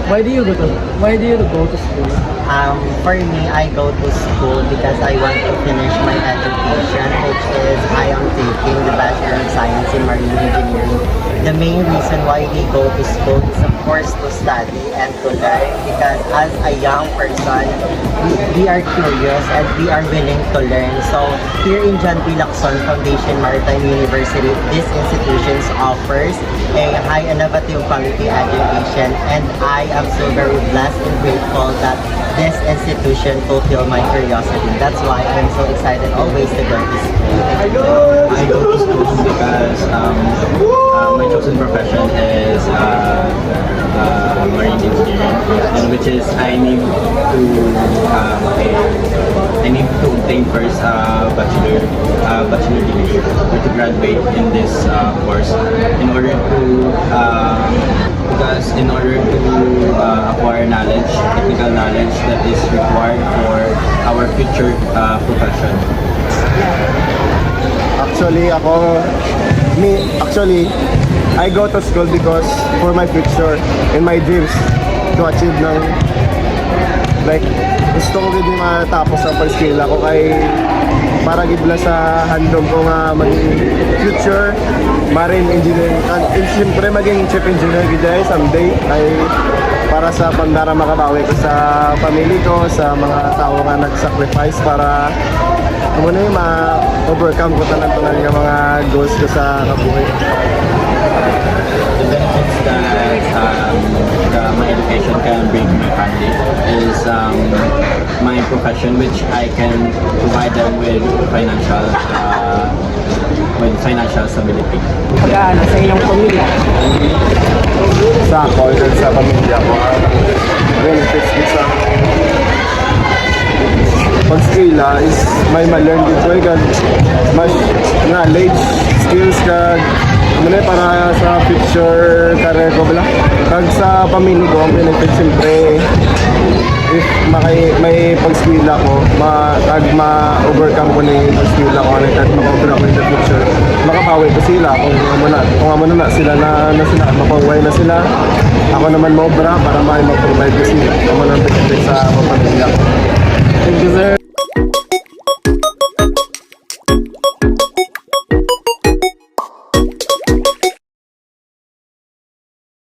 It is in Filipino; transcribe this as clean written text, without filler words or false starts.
Why do you go to school? For me, I go to school because I want to finish my education, which is I am taking the Bachelor of Science in Marine Engineering. The main reason why we go to school is of course to study and to learn, because as a young person, we are curious and we are willing to learn. So here in John P. Lacson Foundation Maritime University, this institution offers a high innovative quality education, and I am so very blessed and grateful that this institution fulfill my curiosity. That's why I'm so excited always to go to school. I go to school because my chosen profession is marine engineering, and which is I need to obtain first bachelor degree or to graduate in this course in order to acquire knowledge, technical knowledge that is required for our future profession. I go to school because for my future and my dreams to achieve ng like gusto ko gid matapos ang pag-skill ako kay para gid lang sa handom ko nga maging future marine engineering and siyempre maging chief engineer gid ay someday ay para sa pandara makabawi ko sa family ko, sa mga tao nga nag-sacrifice para muna yung ma-overcome ko tanan-tanan nga mga goals ko sa kabuhay. The benefits that my education can bring to my family is my profession, which I can provide them with financial stability. Pag-aano sa iyong pamilya? Sa ako and sa pamilya ko ang benefits ko sa pag-skilla is may ma-learn dito kag mas knowledge, skills kag muna para sa future career ko bala. Kag sa pamilya ko ang benefit siyempre if may pag-skilla ko ma-overcome ko na yung pag-skilla ko at maka-overcome ko in the future, makapawi ko sila kung ano na sila na sila mapaway na sila, ako naman maobra para mag-provide ko sila kung ano ang benefit sa pamilya ko. Thank you, sir.